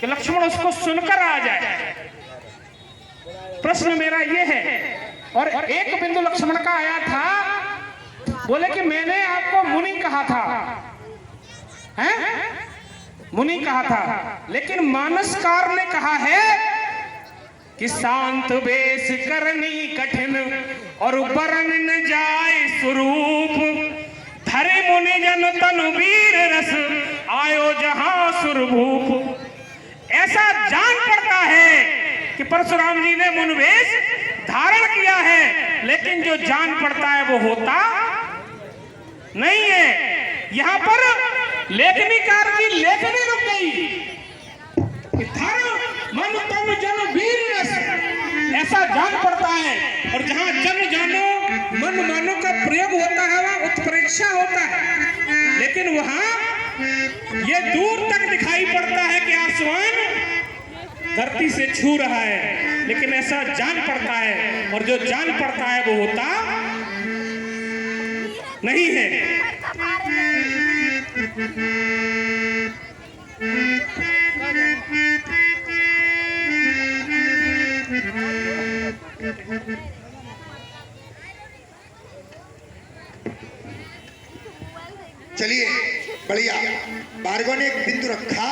कि लक्ष्मण उसको सुनकर आ जाए। प्रश्न मेरा ये है, और एक बिंदु लक्ष्मण का आया था, बोले कि मैंने आपको मुनि कहा था, हैं? मुनि कहा था, लेकिन मानसकार ने कहा है कि शांत वेश करनी कठिन और बरन न जाए स्वरूप, धरे मुनि जन तनु वीर रस आयो जहां सुरभूप। ऐसा जान पड़ता है कि परशुराम जी ने मुनिवेश धारण किया है, लेकिन जो जान पड़ता है वो होता नहीं है। यहां पर लेखनीकार की लेखनी रुक गई कि धर्म मन तन जन वीर रस, ऐसा जान पड़ता है। और जहां जन जानो मन मानो का प्रयोग होता है वहां उत्प्रेक्षा होता है, लेकिन वहां ये दूर तक दिखाई पड़ता है कि आसमान धरती से छू रहा है, लेकिन ऐसा जान पड़ता है, और जो जान पड़ता है वो होता नहीं है। चलिए बढ़िया, भार्गव ने एक बिंदु रखा,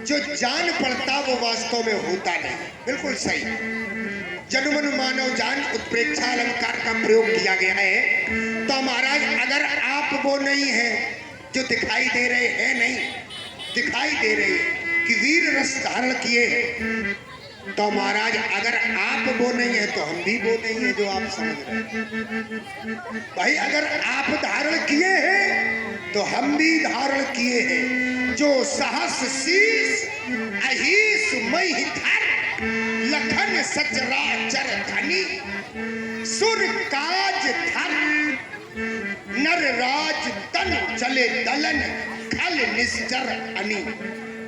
जो जान पड़ता वो वास्तव में होता नहीं। बिल्कुल सही। जनुमन मानव जान उत्प्रेक्षा अलंकार का प्रयोग किया गया है। तो महाराज अगर आप वो नहीं है जो दिखाई दे रहे हैं, नहीं दिखाई दे रहे कि वीर रस धारण किए, तो महाराज अगर आप वो नहीं है तो हम भी वो नहीं है जो आप समझ रहे हैं। भाई अगर आप धारण किए हैं तो हम भी धारण किए हैं। जो सहस शीस अहिस मई धर लखन सचराचर धनी सुर काज धर नर राज तन चले दलन खल निश्चर अनी।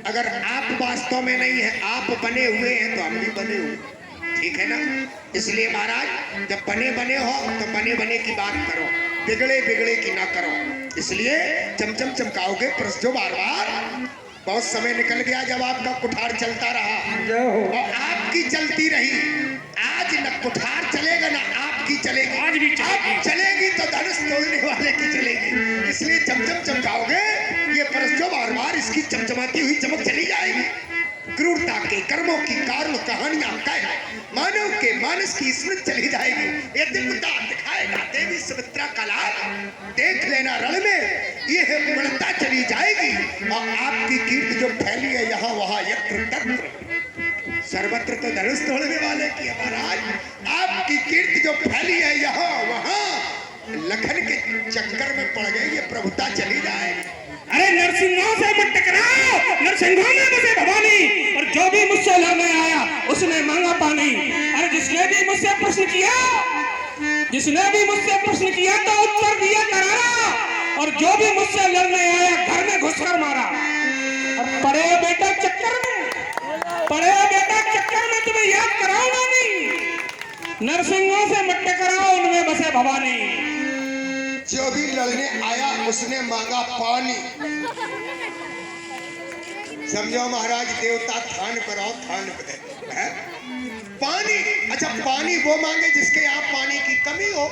अगर आप वास्तव में नहीं है, आप बने हुए हैं तो हम भी बने हुए, ठीक है ना। इसलिए महाराज जब बने बने हो तो बने बने की बात करो, बिगड़े बिगड़े की ना करो। इसलिए चमचम चमकाओगे परसो बार बार। बहुत समय निकल गया जब आपका कुठार चलता रहा और आपकी चलती रही। आज न कुठार चलेगा ना आपकी चलेगी, आज भी चलेगी। चलेगी तो धनुष तोड़ने वाले की चलेगी। इसलिए चमचम चमकाओगे, ये परसो बार बार इसकी चमचमाती हुई चमक चली जाएगी। क्रूरता के कर्मों की कारण कहानियां कह मानव के मानस की स्मृति चली जाएगी। ये दिव्यता दिखाएगा देवी सुमित्रा का लाभ, देख लेना रण में ये बढ़ता चली जाएगी। और आपकी कीर्ति जो फैली है यहाँ वहाँ यत्र तत्र सर्वत्र तो धनुष तोड़ने वाले की है महाराज। आपकी कीर्ति जो फैली है यहाँ वहाँ लखन के चक्कर में पड़ गई, ये प्रभुता चली जाएगी। अरे नरसिंहों से मत टकराओ, नरसिंहों में बसे भवानी, और जो भी मुझसे लड़ने आया उसने मांगा पानी। अरे जिसने भी मुझसे प्रश्न किया, जिसने भी मुझसे प्रश्न किया तो उत्तर दिया करारा, और जो भी मुझसे लड़ने आया घर में घुसकर मारा। और पड़े बेटा चक्कर में, पड़े बेटा चक्कर में तुम्हें याद कराऊंगा नहीं। नरसिंहों से मत टकराओ, उनमें बसे भवानी। जो भी लड़ने आया उसने मांगा पानी। समझो महाराज, देवता थान पर आओ, थान पर है पानी। अच्छा पानी वो मांगे जिसके यहाँ पानी की कमी हो।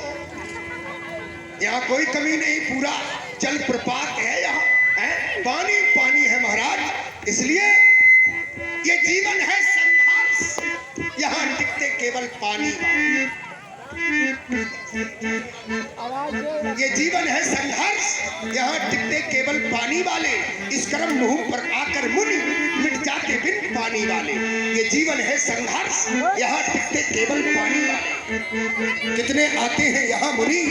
यहाँ कोई कमी नहीं, पूरा जल प्रपात है यहाँ है, पानी पानी है महाराज। इसलिए ये जीवन है संघर्ष, यहाँ टिकते केवल पानी। ये जीवन है संघर्ष, यहाँ टिकते केवल पानी वाले। इस कर्म मुंह पर आकर मुनि मिट जाते बिन पानी वाले। ये जीवन है संघर्ष, यहाँ टिकते केवल पानी वाले। कितने आते हैं यहाँ मुनि,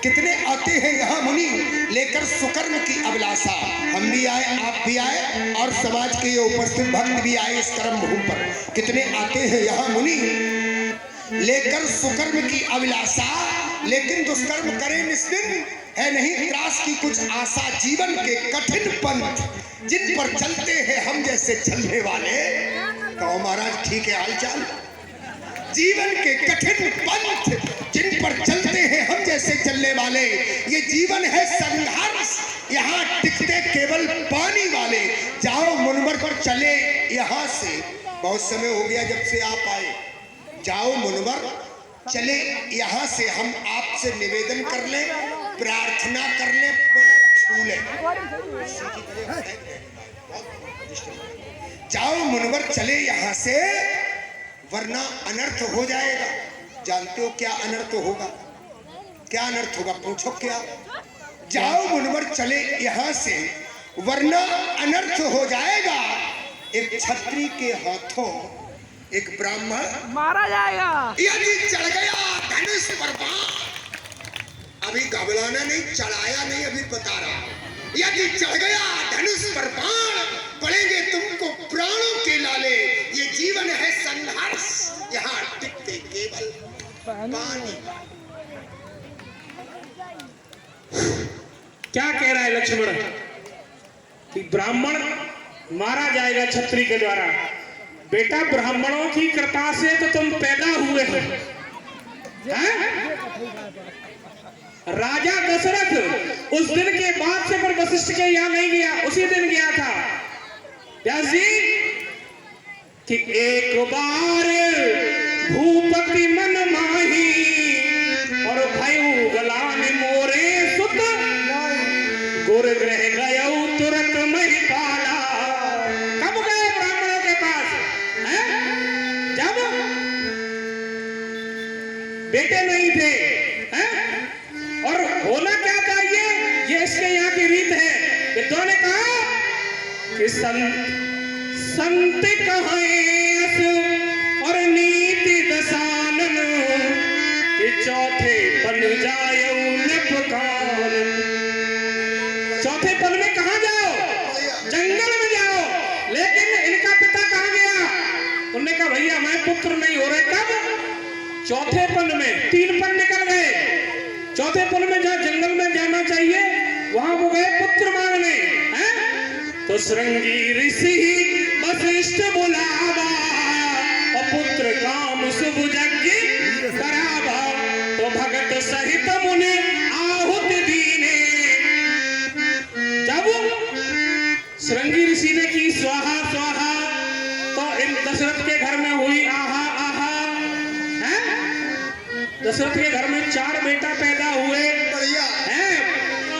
कितने आते हैं यहाँ मुनि लेकर सुकर्म की अभिलाषा। हम भी आए, आप भी आए, और समाज के ये उपस्थित भक्त भी आए इस कर्म मुंह पर। कितने आते हैं यहाँ मुनि लेकर सुकर्म की अभिलाषा, लेकिन दुष्कर्म करें निस्दिन है नहीं त्रास की कुछ आशा। जीवन के कठिन पंथ जिन पर चलते हैं हम जैसे चलने वाले। कहो महाराज ठीक है हालचाल। जीवन के कठिन पंथ जिन पर चलते हैं हम जैसे चलने वाले। ये जीवन है संघर्ष, यहाँ टिकते केवल पानी वाले। जाओ मुनवर पर चले यहाँ से, बहुत समय हो गया जब से आप आए, जाओ मुनवर चले यहाँ से, हम आपसे निवेदन कर ले, प्रार्थना कर ले, छू ले। जाओ मुनवर चले यहाँ से, वरना अनर्थ हो जाएगा। जानते हो क्या अनर्थ होगा? क्या अनर्थ होगा? पूछो क्या? जाओ मुनवर चले यहाँ से, वरना अनर्थ हो जाएगा। एक छत्री के हाथों एक ब्राह्मण मारा जाएगा। यदि चढ़ गया धनुष पर बाण, अभी घबराना नहीं, चढ़ाया नहीं, अभी बता रहा। यदि चढ़ गया धनुष पर बाण, पड़ेंगे तुमको प्राणों के लाले। ये जीवन है संघर्ष, यहाँ टिकते केवल पानी। क्या कह रहा है लक्ष्मण कि ब्राह्मण मारा जाएगा छत्री के द्वारा? बेटा, ब्राह्मणों की कृपा से तो तुम पैदा हुए हो। राजा दशरथ उस दिन के बाद से फिर वशिष्ठ के यहाँ नहीं गया, उसी दिन गया था। व्यास जी कि एक बार भूपति मन माही, और भयउ गलान मोरे सुत, गुर ग्रह गयउ तुरंत महिपाला। कब गए ब्राह्मणों के पास? जब बेटे नहीं थे, हैं? और होना क्या चाहिए, ये इसके यहाँ की रीत है। विद्वान ने कहा कि संत कहें और नीति दसानन, कि चौथे पन जायो नपकान। चौथे पन में कहाँ जाओ? जंगल में जाओ। लेकिन इनका पिता कहाँ गया? उन्होंने कहा भैया मैं पुत्र नहीं हो रहे। कब? चौथे पन में। 3 पन निकल गए। चौथे पन में जहाँ जंगल में जाना चाहिए, वहां वो गए पुत्र मांगने। हैं? तो श्रृंगी ऋषि वशिष्ठ बुलावा, और पुत्र काम शुभ यज्ञ करावा। तो भगत सहित मुनि आहुत दीने। जब श्रृंगी ऋषि ने की स्वाहा स्वाहा, तो इन दशरथ के घर में हुई आहा आहा। दशरथ के घर में 4 बेटा पैदा हुए हैं,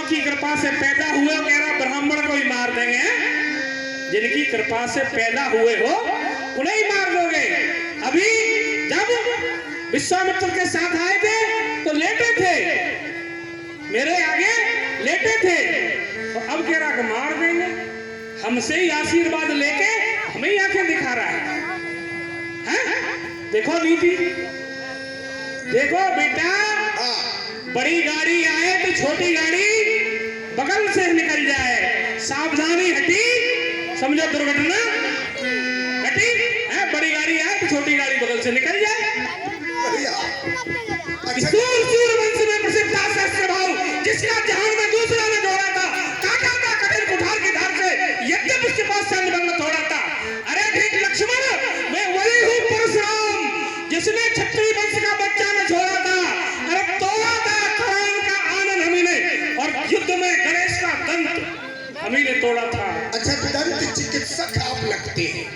की कृपा से पैदा हुए। कह रहा ब्राह्मण को ही मार देंगे। जिनकी कृपा से पैदा हुए हो उन्हें ही मार दोगे। अभी जब विश्वामित्र के साथ आए थे तो लेटे थे, मेरे आगे लेटे थे, तो अब कह रहा कि मार देंगे। हमसे ही आशीर्वाद लेके हमें ही आंखें दिखा रहा है। देखो नीति, देखो बेटा, बड़ी गाड़ी आए तो छोटी गाड़ी बगल से निकल जाए। सावधानी हटी, समझो दुर्घटना हटी। बड़ी गाड़ी आए तो छोटी गाड़ी बगल से निकल जाए। सूरवंश में प्रसिद्ध था सहस्त्र भाव, जिसका जहान में दूसरा ने जोड़ा था। काटा था कठिन कुठार की धार से, यद्यप उसके पास चंद बंद थोड़ा था। अरे ठीक लक्ष्मण, मैं वही हूँ परशुराम, जिसने क्षत्रिय वंश का बच्चा न छोड़ा था। अरे तोड़ा था करान का आनंद हमी ने, और युद्ध में गणेश का दंत हमी ने तोड़ा था। अच्छा, दंत चिकित्सक आप लगते हैं,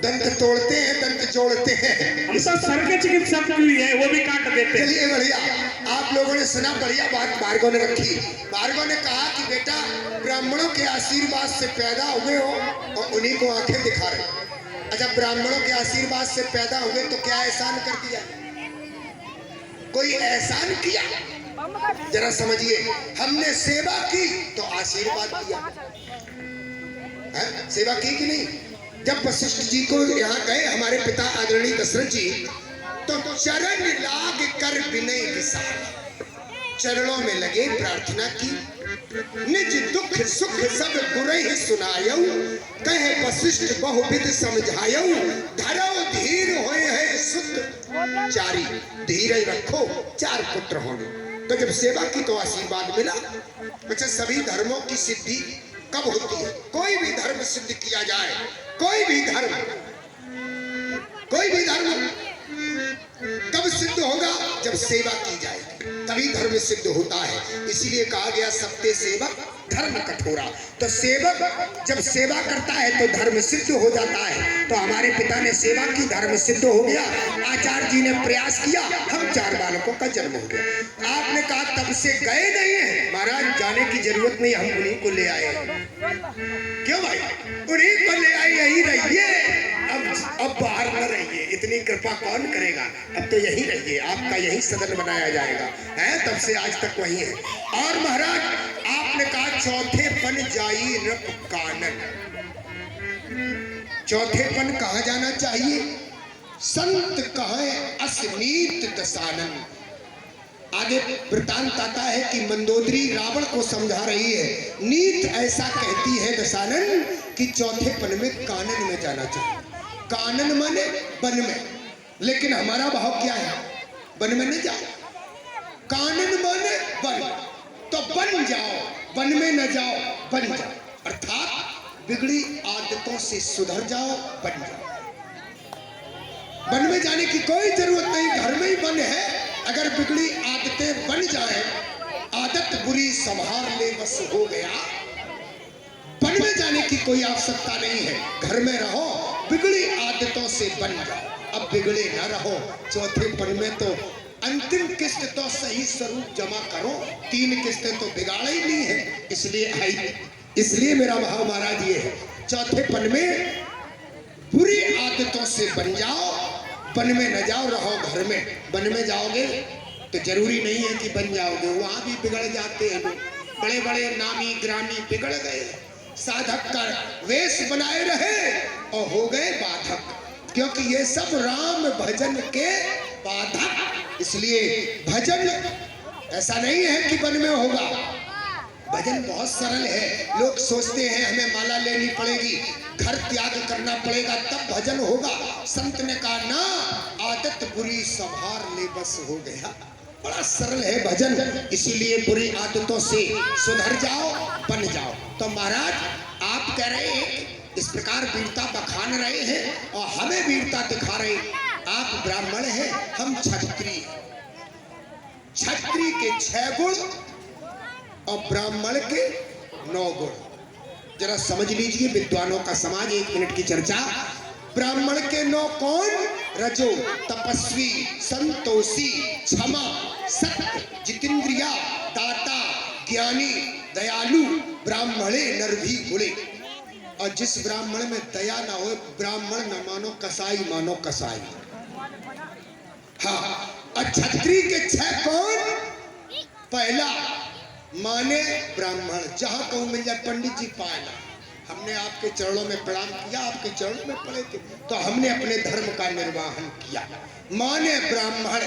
दंत तोड़ते हैं, दंत जोड़ते हैं। हम सब सर के चिकित्सक भी हैं, वो भी काट देते हैं। चलिए बढ़िया, आप लोगों ने सुना, बढ़िया बात भार्गव ने रखी। भार्गव ने कहा कि बेटा, ब्राह्मणों के आशीर्वाद से पैदा हुए हो और उन्हीं को आंखें दिखा रहे। अच्छा, ब्राह्मणों के आशीर्वाद से पैदा हुए तो क्या एहसान कर दिया? कोई एहसान किया? जरा समझिए, हमने सेवा की तो आशीर्वाद दिया। सेवा की कि नहीं? जब वशिष्ठ जी को यहाँ गए हमारे पिता आदरणीय दशरथ जी, तो चरण लाग कर विनय विसार, चरणों में लगे, प्रार्थना की। निज दुख सुख सब गुरहि सुनायऊ, कहे वशिष्ठ बहुविध समझायऊ। धरो धीर होए है सुत चारी, धीरज रखो 4 पुत्र होंगे। तो जब सेवा की तो आशीर्वाद मिला। अच्छा, सभी धर्मों की सिद्धि कब होती है? कोई भी धर्म सिद्ध किया जाए, कोई भी धर्म कब सिद्ध होगा? जब सेवा की जाएगी, तभी धर्म सिद्ध होता है। इसीलिए कहा गया सबते सेवक धर्म कठोरा। तो सेवक जब सेवा करता है तो धर्म सिद्ध हो जाता है। तो हमारे पिता ने सेवा की, धर्म सिद्ध हो गया। आचार्य जी ने प्रयास किया, हम 4 बालकों का जन्म हो गया। आपने कहा तब से गए नहीं है। महाराज जाने की जरूरत नहीं, हम उन्हीं को ले आए। क्यों भाई? उन्हीं को ले आए, यही रहिए, अब बाहर न रहिए। इतनी कृपा कौन करेगा? अब तो यही रहिए, आपका यही सदन बनाया जाएगा। है तब से आज तक वही है। और महाराज आपने कहा चौथे पन जाई रप कानन। चौथे पन कहाँ जाना चाहिए? संत कहे असनीत दसानन। आगे वृतांत आता है कि मंदोदरी रावण को समझा रही है, नीत ऐसा कहती है दसानन कि चौथे पन में कानन में जाना चाहिए। कानन माने वन में, लेकिन हमारा भाव क्या है? वन में न जाओ। कानन माने वन, तो बन जाओ, वन में न जाओ, बन जाओ। अर्थात बिगड़ी आदतों से सुधर जाओ, बन जाओ। वन में जाने की कोई जरूरत नहीं, घर में ही वन है। अगर बिगड़ी आदतें बन जाए, आदत बुरी संभार ले बस हो गया। वन में जाने की कोई आवश्यकता नहीं है, घर में रहो, बिगड़ी आदतों से बन जाओ। अब बिगड़े न रहो। चौथे पन में तो अंतिम किस्त तो सही स्वरूप जमा करो, 3 किस्तें तो बिगाड़ ही ली है। इसलिए मेरा भाव महाराज ये है, चौथे पन में बुरी आदतों से बन जाओ, वन में न जाओ, रहो घर में। वन में जाओगे तो जरूरी नहीं है कि बन जाओगे, वहां भी बिगड़ जाते हैं लोग। बड़े बड़े नामी ग्रामी बिगड़ गए, साधक का वेश बनाए रहे और हो गए बाधक, क्योंकि ये सब राम भजन के बाधक। इसलिए भजन ऐसा नहीं है कि वन में होगा। भजन बहुत सरल है। लोग सोचते हैं हमें माला लेनी पड़ेगी, घर त्याग करना पड़ेगा, तब भजन होगा। संत ने कहा ना, आदत बुरी संभार ले बस हो गया। बड़ा सरल है भजन। इसीलिए बुरी आदतों से सुधर जाओ, बन जाओ। तो महाराज आप कह रहे हैं, इस प्रकार वीरता बखान रहे हैं और हमें वीरता दिखा रहे। आप ब्राह्मण हैं, हम क्षत्रिय। क्षत्रिय के 6 गुण और ब्राह्मण के 9 गुण। जरा समझ लीजिए विद्वानों का समाज, 1 मिनट की चर्चा। ब्राह्मण के 9 कौन? रजो, तपस्वी, संतोषी, क्षमा, सत्य, जितेंद्रिया, दाता, ज्ञानी, दयालु। ब्राह्मणे नरभी गुणे। और जिस ब्राह्मण में दया ना हो, ब्राह्मण न मानो कसाई, मानो कसाई। हाँ, और क्षत्रिय के 6 कौन? पहला माने ब्राह्मण, जहां कहूं मिल जाए। पंडित जी पाना, हमने आपके चरणों में प्रणाम किया, आपके चरणों में पड़े थे, तो हमने अपने धर्म का निर्वाहन किया। माने ब्राह्मण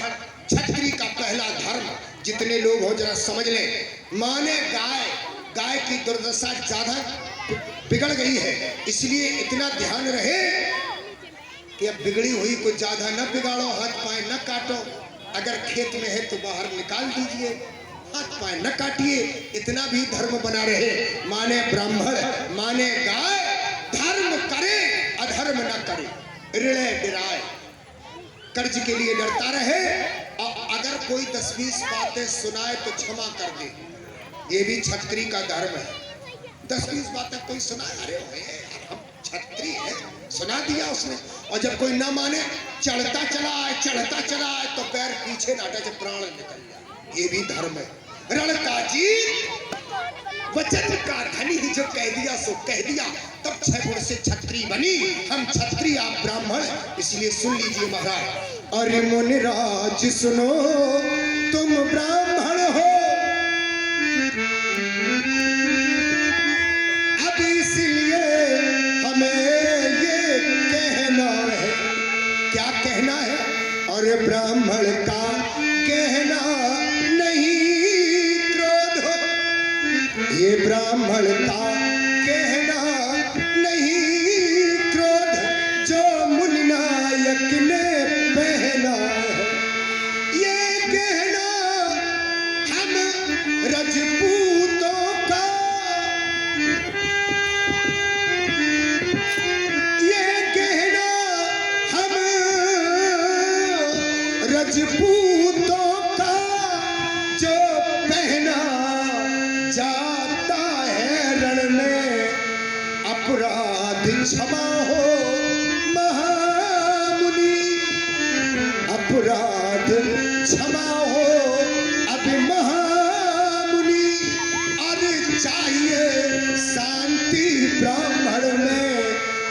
क्षत्रिय का पहला धर्म। जितने लोग हो जरा समझ लें। माने गाय, गाय की दुर्दशा ज्यादा बिगड़ गई है, इसलिए इतना ध्यान रहे कि अब बिगड़ी हुई को ज्यादा न बिगाड़ो, हाथ पाए न काटो। अगर खेत में है तो बाहर निकाल दीजिए, हाथ पाए न काटिए, इतना भी धर्म बना रहे। माने ब्राह्मण, माने गाय, धर्म करे अधर्म न करे, ऋण डिराए, कर्ज के लिए डरता रहे, और अगर कोई 10-20 बातें सुनाए तो क्षमा कर दे। ये भी क्षत्रिय का धर्म है। 10-20 बातें कोई सुनाए, अरे यार हम क्षत्रिय है, सुना दिया उसने। और जब कोई ना माने, चढ़ता चला आए तो पैर पीछे नाटा जब प्राण निकल जाए, ये भी धर्म है। रण का जीत, वचन का धनी, जो कह दिया सो कह दिया। तब 6 गुण से क्षत्रिय बनी। हम क्षत्रिय, आप ब्राह्मण, इसलिए सुन लीजिए महाराज। अरे मुनिराज सुनो, तुम ब्राह्मण हो, अब इसलिए हमें ये कहना है। क्या कहना है? और ब्राह्मण का कहना नहीं क्रोध हो, ये ब्राह्मण का कहना नहीं क्रोध, जो मुनि नायक ने पहना है। ये कहना क्षमा हो अब महामुनि, अरे चाहिए शांति ब्राह्मण में,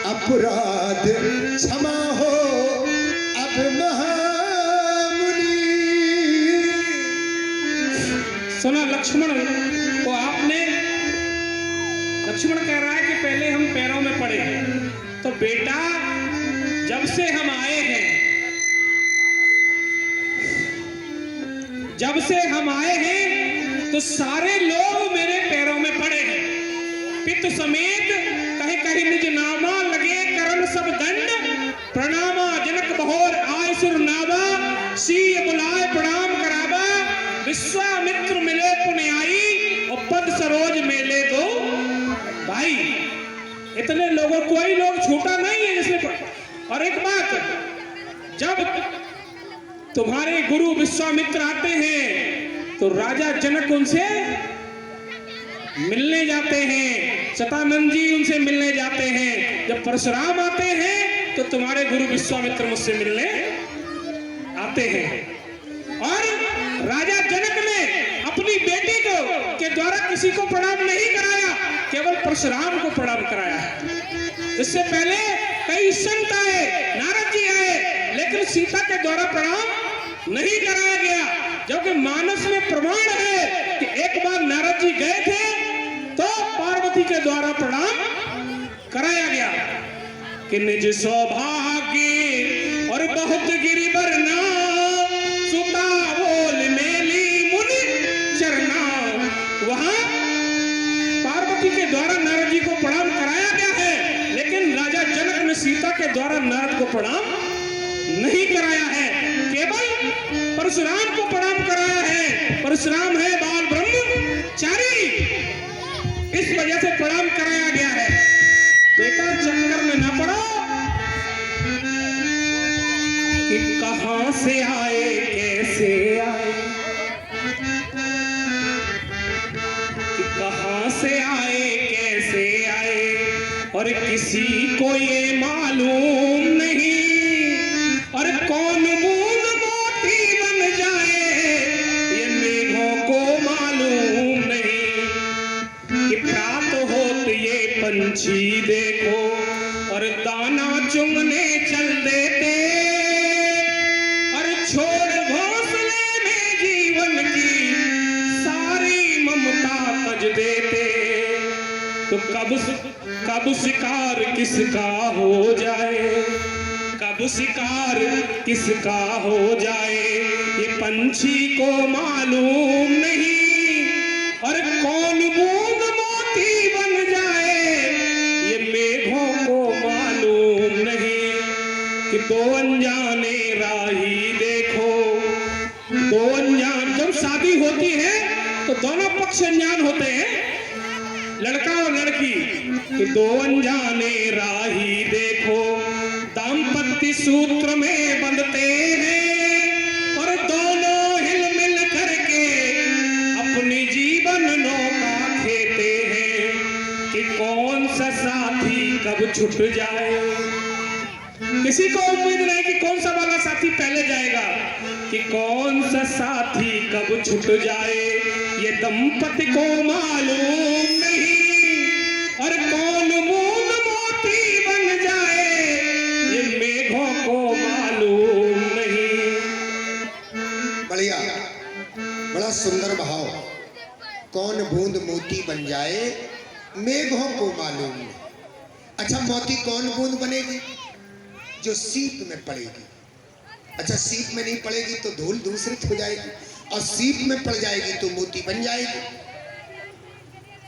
अपराध क्षमा हो अब महामुनि। सुना लक्ष्मण को आपने? लक्ष्मण कह रहा है कि पहले हम पैरों में पड़े हैं। तो बेटा, जब से हम आए हैं, जब से हम आए हैं तो सारे लोग मेरे पैरों में पड़े हैं। पितु समेत कहीं कहीं निज नामा, लगे करण सब दंड, प्रणामा जनक बहोर आय सुर नावा, सीय बुलाए प्रणाम करावा, विश्वामित्र मिले पुण्याई, और पद सरोज मेले दो भाई। इतने लोगों, कोई लोग छूटा नहीं है जिसमें। और एक बात, जब तुम्हारे गुरु विश्वामित्र आते हैं तो राजा जनक उनसे मिलने जाते हैं, शतानंद जी उनसे मिलने जाते हैं। जब परशुराम आते हैं तो तुम्हारे गुरु विश्वामित्र मुझसे मिलने आते हैं। और राजा जनक ने अपनी बेटी को के द्वारा किसी को प्रणाम नहीं कराया, केवल परशुराम को प्रणाम कराया है। इससे पहले कई संत आए, नारद जी आए, लेकिन सीता के द्वारा प्रणाम नहीं कराया गया। जबकि मानस में प्रमाण है कि एक बार नारद जी गए थे तो पार्वती के द्वारा प्रणाम कराया गया कि निज सौभाग्य और बहुत गिरिवर ना, सुता बोल मेली मुनि चरना। वहां पार्वती के द्वारा नारद जी को प्रणाम कराया गया है, लेकिन राजा जनक ने सीता के द्वारा नारद को प्रणाम नहीं कराया है, केवल परशुराम को प्रणाम कराया है। परशुराम है बाल ब्रह्मचारी, इस वजह से प्रणाम कराया गया है। बेटा, चक्कर में ना पड़ो कि कहां से आए कैसे आए, कि कहां से आए कैसे आए, और किसी को ये मालूम नहीं, और कौन बूंद मोती बन जाए ये मेघों को मालूम नहीं, कि प्रात होत ये पंछी देखो और दाना चुगने चल देते, और छोड़ घोंसले में जीवन की सारी ममता तज देते। तो कब शिकार किसका हो जाए, कब शिकार किसका हो जाए, ये पंछी को मालूम नहीं, और कौन बूंद मोती बन जाए ये मेघों को मालूम नहीं, कि दो अनजाने राही देखो, दो अनजान। जब शादी होती है तो दोनों पक्ष अनजान होते हैं, लड़का और लड़की, कि दो अनजाने राही देखो, दाम्पत्य सूत्र में बंधते हैं, और दोनों हिल मिल करके अपनी जीवन नौका खेते हैं, कि कौन सा साथी कब छूट जाए। किसी को उम्मीद नहीं कि कौन सा वाला साथी पहले जाएगा, कि कौन सा साथी कब छूट जाए ये दंपति को मालूम नहीं, और कौन बूंद मोती बन जाए ये मेघों को मालूम नहीं। बढ़िया, बड़ा सुंदर भाव। कौन बूंद मोती बन जाए मेघों को मालूम नहीं। अच्छा, मोती कौन बूंद बनेगी? जो सीप में पड़ेगी। अच्छा, सीप में नहीं पड़ेगी तो धूल दूसरित हो जाएगी, और सीप में पड़ जाएगी तो मोती बन जाएगी।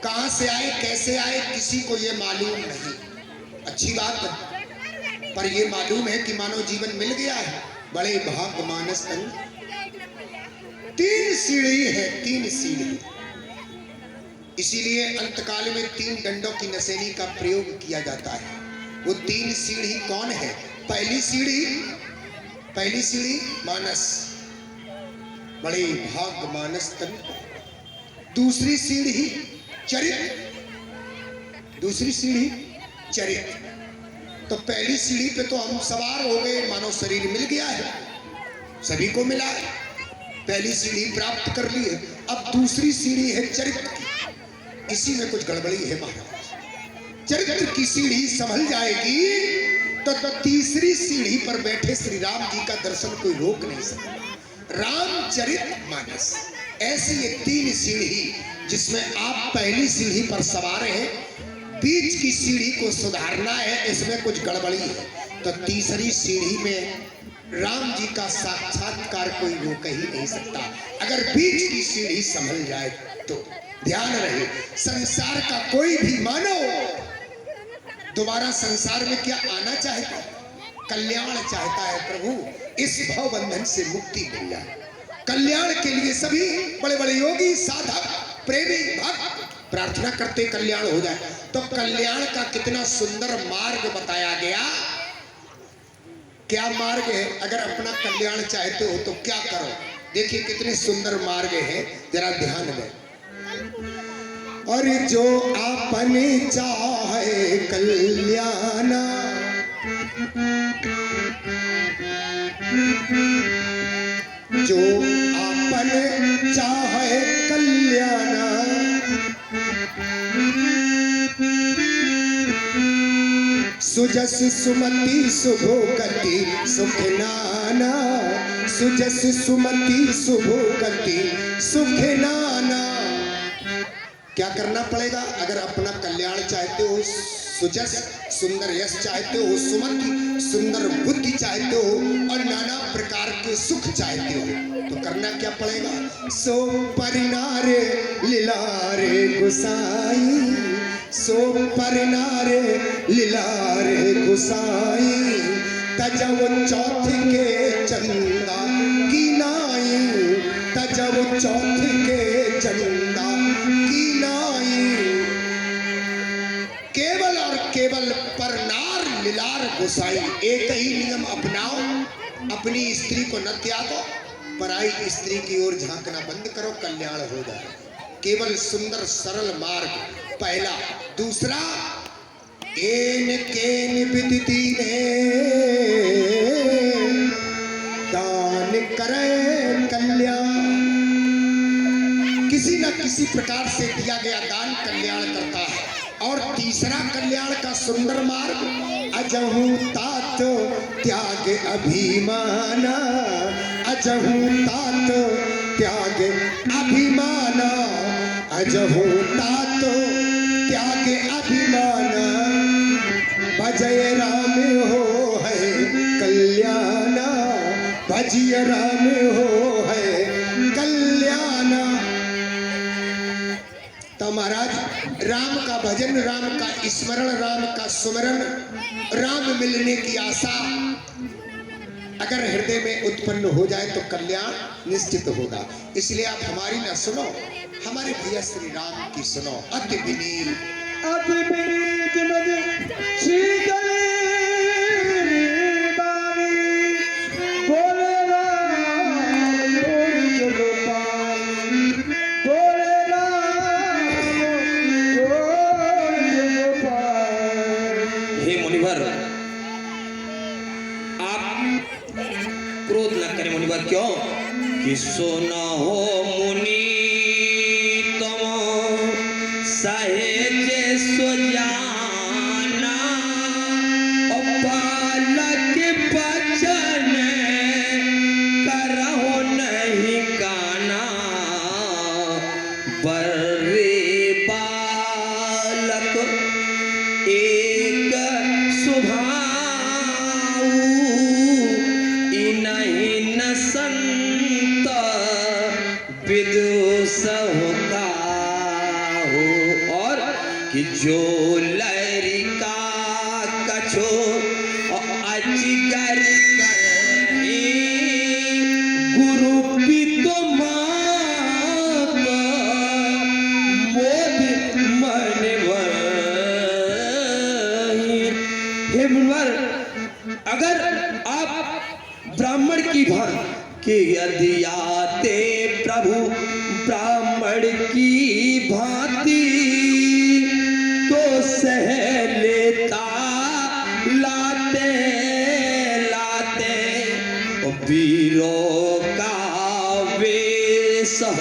कहां से आए कैसे आए किसी को ये मालूम नहीं। अच्छी बात है, पर ये मालूम है कि मानव जीवन मिल गया है। बड़े भाग्य मानस तन। 3 सीढ़ी है, 3 सीढ़ी। इसीलिए अंतकाल में 3 डंडों की नसेनी का प्रयोग किया जाता है। वो 3 सीढ़ी कौन है? पहली सीढ़ी मानस, बड़े भाग्य मानस तन। दूसरी सीढ़ी चरित्र, दूसरी सीढ़ी चरित्र। तो पहली सीढ़ी पे तो हम सवार हो गए, मानव शरीर मिल गया है, सभी को मिला है। पहली सीढ़ी प्राप्त कर ली है, अब दूसरी सीढ़ी है चरित्र की। इसी में कुछ गड़बड़ी है महाराज। चरित्र की सीढ़ी संभल जाएगी तो तीसरी सीढ़ी पर बैठे श्री राम जी का दर्शन कोई रोक नहीं सकता। रामचरितमानस ऐसी ये 3 सीढ़ी जिसमें आप पहली सीढ़ी पर सवार हैं, बीच की सीढ़ी को सुधारना है, इसमें कुछ गड़बड़ी है, तो तीसरी सीढ़ी में राम जी का साक्षात्कार कोई रोक ही नहीं सकता। अगर बीच की सीढ़ी संभल जाए तो ध्यान रहे, संसार का कोई भी मानव दोबारा संसार में क्या आना चाहता है? कल्याण चाहता है। प्रभु इस भव बंधन से मुक्ति मिल जाए। कल्याण के लिए सभी बड़े बड़े योगी, साधक, प्रेमी, भक्त प्रार्थना करते कल्याण हो जाए। तो कल्याण का कितना सुंदर मार्ग बताया गया। क्या मार्ग है? अगर अपना कल्याण चाहते हो तो क्या करो? देखिए कितने सुंदर मार्ग है, जरा ध्यान दें। और जो आपने चाहे कल्याण, जो आपने चाहे कल्याण, सुजस सुमति शुभोगति सुख नाना, सुजस सुमति शुभोगति सुख नाना। क्या करना पड़ेगा? अगर अपना कल्याण चाहते हो, सुजस सुंदर यश चाहते हो, सुमति सुंदर बुद्धि चाहते हो, और नाना प्रकार के सुख चाहते हो, तो करना क्या पड़ेगा? सो परिनारे लीलारे गुसाई, सो परिनारे लीलारे गुसाई, तजब चौथ के चंदा की नाई, तजब चौथ के चंदा की नाई। केवल और केवल परनार लीलार गुसाई। एक ही नियम अपनाओ, अपनी स्त्री को न त्यागो, पराई स्त्री की ओर झांकना बंद करो, कल्याण हो जाए। केवल सुंदर सरल मार्ग पहला। दूसरा, एन केन विदिति ने दान करे कल्याण। किसी न किसी प्रकार से दिया गया दान कल्याण करता है। और तीसरा कल्याण का सुंदर मार्ग, अजहू तात त्याग अभिमाना, अजहू तात त्याग अभिमाना, अजहू तात त्याग अभिमाना। भजय राम हो है कल्याण, भजिय राम हो है कल्याण। तो महाराज राम का भजन, राम का स्मरण, राम का सुमरण, राम मिलने की आशा अगर हृदय में उत्पन्न हो जाए तो कल्याण निश्चित होगा। इसलिए आप हमारी ना सुनो, हमारे भैया श्री राम की सुनो। अति विनीत अति विनीत मद शीतल बानी, बोले राम जोड़ गोपाल, बोले राम जोड़ गोपाल। हे मुनिवर, आप क्रोध न करें मुनिवर। क्यों? कि सोना हो मुनि तुम सहेज सो जाना, और बालक बचन करहो नहीं काना। बर्रे बालक एक स्वभाव, इन्हीं न संत विदुष होता हो। और कि जो लरिका कछो अजगर करे, गुरु पितो मात मोद मन वही। हे मुनिवर, अगर आप ब्राह्मण की भांति कि यदि आते प्रभु ब्राह्मण की भांति, तो सह लेता लाते लाते वीरों का वे सह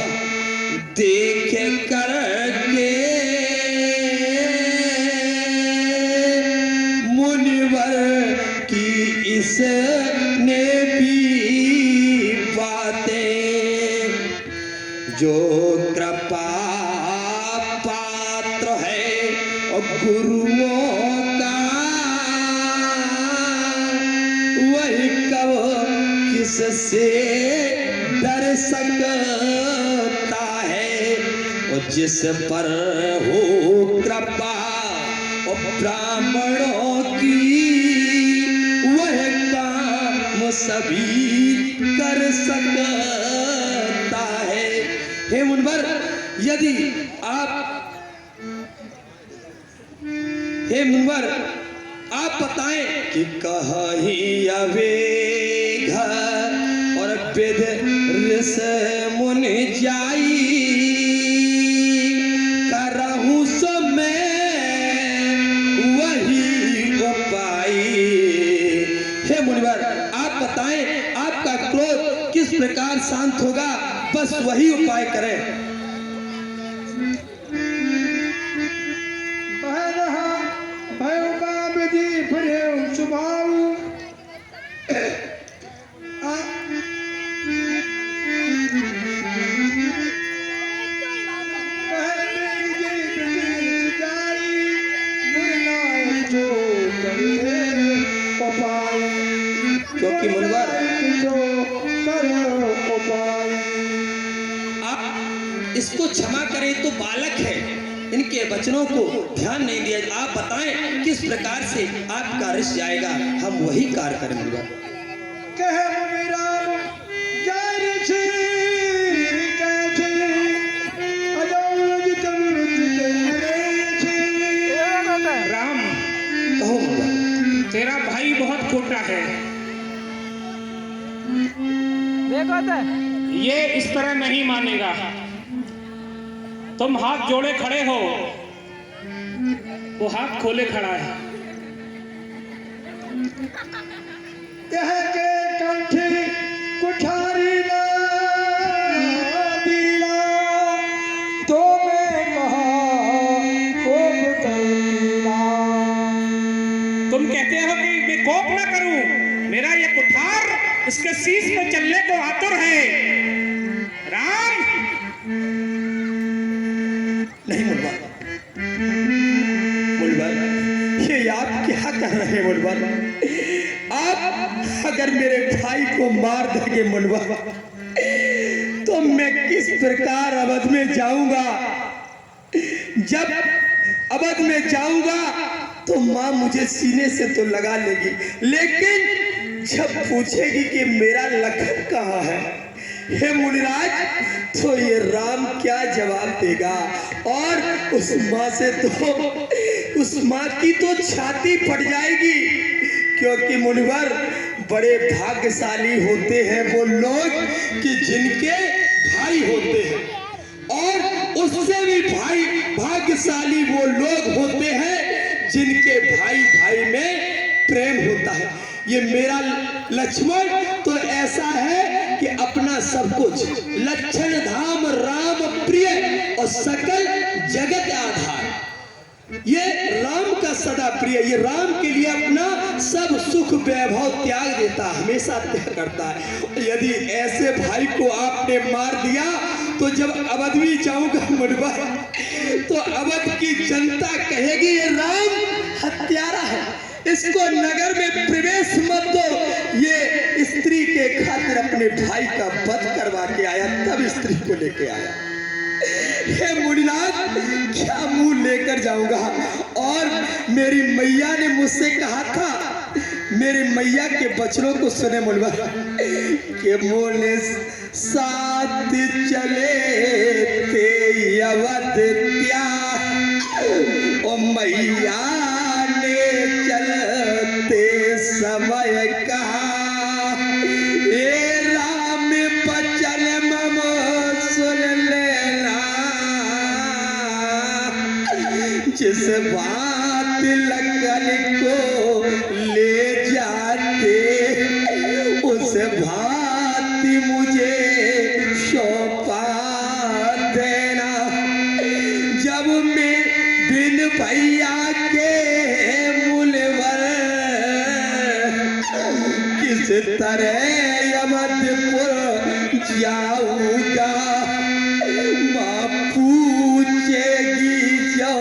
देख करके मुनिवर की इसने भी बातें, जो कृपा पात्र है और गुरुओं का, वही कब किससे डर सकता है। और जिस पर हो कृपा और ब्राह्मणों की, वह काम सभी कर सकता है। हे मुनिवर, यदि आप बताएं कि कहीं अवेघ और विध ऋष मुनि जाई, करहूं सो मैं वही उपाय। हे मुनिवर, आप बताएं आपका क्रोध किस प्रकार शांत होगा, बस वही उपाय करें। क्योंकि मुनिवर आप इसको क्षमा करें, तो बालक है, इनके वचनों को ध्यान नहीं दिया। आप बताएं किस प्रकार से आपका ऋष जाएगा, हम वही कार्य करें। मुनिवर राम, कहो मुनिवर। तेरा भाई बहुत खोटा है, ये इस तरह नहीं मानेगा। तुम हाथ जोड़े खड़े हो, वो हाथ खोले खड़ा है। कह के कंठी कुठारी ना दिला, तो मैं कहा कोप करना। तुम कहते हो कि मैं कोप ना करूं, मेरा ये कुठार इसके शीश पे चलने को आतुर है। राम, नहीं मुनिवर, ये आप क्या कर रहे हैं मुनिवर? आप अगर मेरे भाई को मार देंगे मुनिवर, तो मैं किस प्रकार अवध में जाऊंगा? जब अवध में जाऊंगा तो माँ मुझे सीने से तो लगा लेगी, लेकिन जब पूछेगी कि मेरा लखन कहाँ है, हे मुनिराज, तो ये राम क्या जवाब देगा? और उस माँ की तो छाती फट जाएगी। क्योंकि मुनिवर, बड़े भाग्यशाली होते हैं वो लोग कि जिनके भाई होते हैं, और उससे भी भाग्यशाली वो लोग होते हैं जिनके भाई में प्रेम होता है। ये मेरा लक्ष्मण तो ऐसा है कि अपना सब कुछ, लक्षण धाम राम प्रिय और सकल जगत आधार, ये राम का सदा प्रिय, ये राम के लिए अपना सब सुख वैभव त्याग देता, हमेशा त्याग करता है। यदि ऐसे भाई को आपने मार दिया तो जब अवध भी जाऊंगा मुनिवर, तो अवध की जनता कहेगी ये राम हत्यारा है, इसको नगर में प्रवेश मत दो। ये स्त्री के खातिर अपने भाई का वध करवा के आया, तब स्त्री को लेके आया। हे मुनिनाथ, क्या मुंह लेकर जाऊंगा? और मेरी मैया ने मुझसे कहा था, मेरी मैया के वचनों को सुने मुनिवर, कि बोले साथ चले थे अवध त्याग, ओ मैया ने चलते समय कहा, ए राम बचन मम सुन लेना, जिस बात लखन को ले जाते, उस बात मुझे सौंपा किस तरह अवधपुर जाऊंगा। माँ पूछेगी जो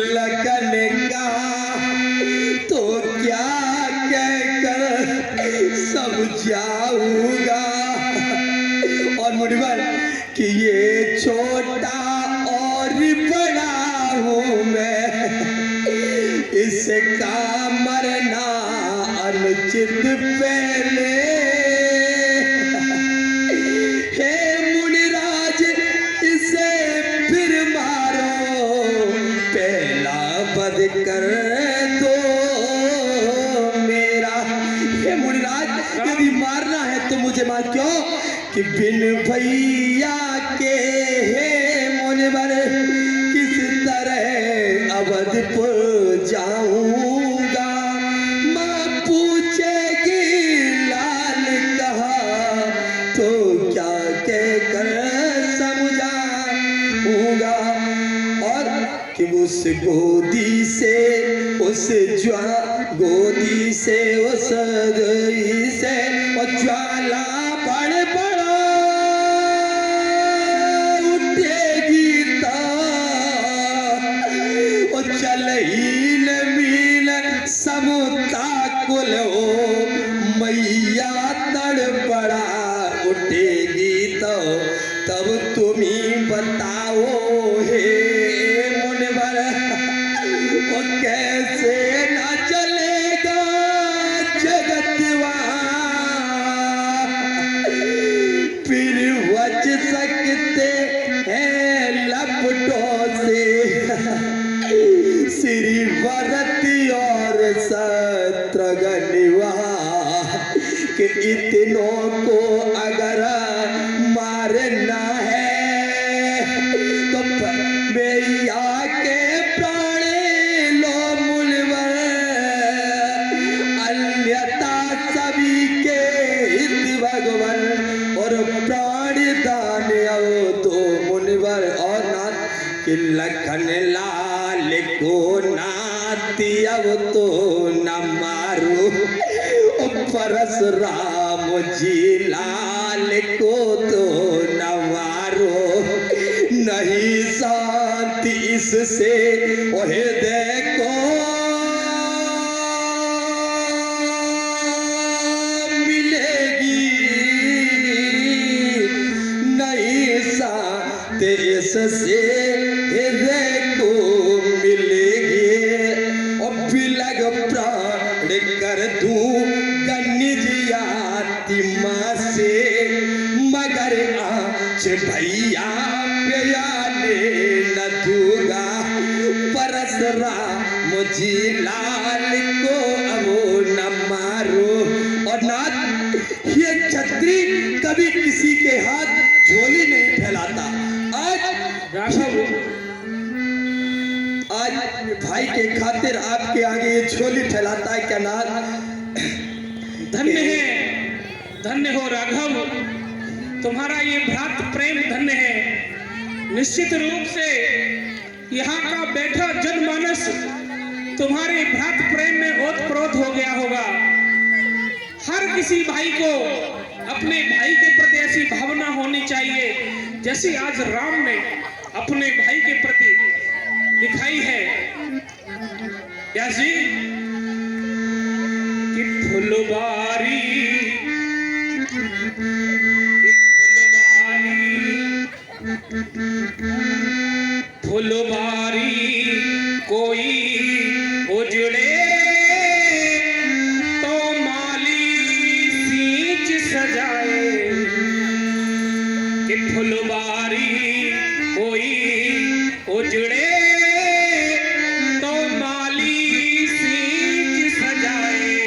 लगन का तो क्या कहकर समझाऊंगा। और मुनिवर कि ये छोटा और बड़ा हूँ मैं, इसका मरना अनुचित पहले। हे मुनिराज इसे फिर मारो, पहला वध कर दो मेरा। हे मुनिराज यदि मारना है तो मुझे मार। क्यों कि बिन भैया के हे मुनिवर किस तरह अवधपुर जाऊंगा। माँ पूछेगी लाल कहा तो क्या कहकर समझाऊंगा। और कि उस गोदी से उस गोदी से उस गई से और ज्वाला बड़ बड़ा उठेगी ता और चल हील मील समुता कुल हो मैया तड़पड़ा उठेगी तो तब तुम्हें बताओ हे मुनिवर और कैसे ना चलेगा जगतवा। फिर बच सकते हैं लपटों से श्री भरती और शत्रुघ्न कि इतनों को अगर मारना है तो मैया के प्राण लो मुनिवर, अन्यथा सभी के हित भगवान और प्राण दान आओ तो मुनिवर। और नाथ कि लखन लाल को नाती अब तो न मारो, परशुराम जी लाल को तो न मारो। नहीं शांति इससे ओहे देखो मिलेगी, नहीं शांति इससे हृदय को मिलेगी। और बिलग प्राण कर दूं माँ से मगर आज भैया प्याले न दूंगा। परशुराम जी लाल को अब न मारो। और नाथ ये छत्री कभी किसी के हाथ झोली नहीं फैलाता। आज भाई के खातिर आपके आगे ये झोली फैलाता है क्या नाथ? धन्य है, धन्य हो राघव, तुम्हारा ये भ्रात प्रेम धन्य है। निश्चित रूप से यहाँ का बैठा जनमानस तुम्हारे भ्रात प्रेम में ओतप्रोत हो गया होगा। हर किसी भाई को अपने भाई के प्रति ऐसी भावना होनी चाहिए जैसी आज राम ने अपने भाई के प्रति दिखाई है। व्यास जी कि फुलबारी फुलबारी कोई उजड़े तो माली सींच सजाए। कि फुलबारी कोई उजड़े तो माली सींच सजाए।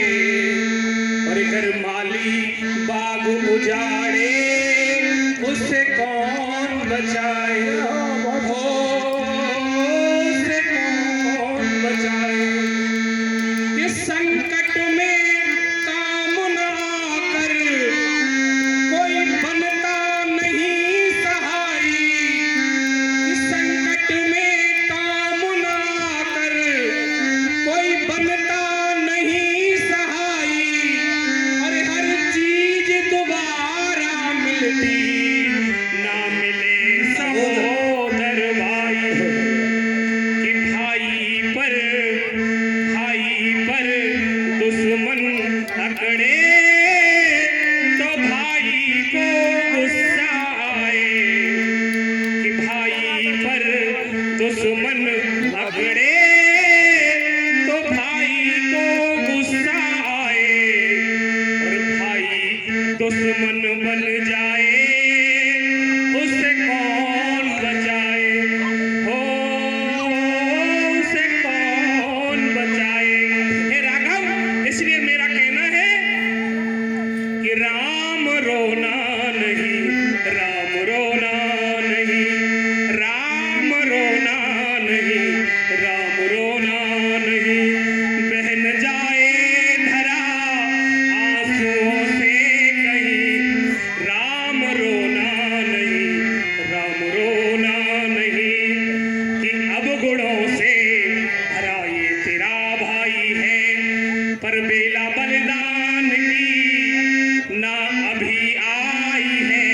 और अगर माली बाग उजाड़े उससे कौन बचाए, हो उससे कौन बचाए। कि संकट में काम ना कर कोई बनता नहीं सहाय। कि संकट में काम ना कर कोई बनता नहीं सहाय। और हर झगड़े तो भाई को गुस्सा आए कि भाई पर दुश्मन झगड़े तो भाई को गुस्सा आए और भाई दुश्मन बन जाए उसे कौन बचाए हो, उसे कौन बचाए। हे राघव, इसलिए मेरा कहना है कि राम रोना नहीं, राम रोना नहीं, राम रोना नहीं, राम रोना नहीं। बहन जाए धरा आंसुओं से कहीं, राम रोना नहीं, राम रोना नहीं। कि अब गुणों से भरा ये तेरा भाई है, पर बेला बलिदान की ना अभी आई है।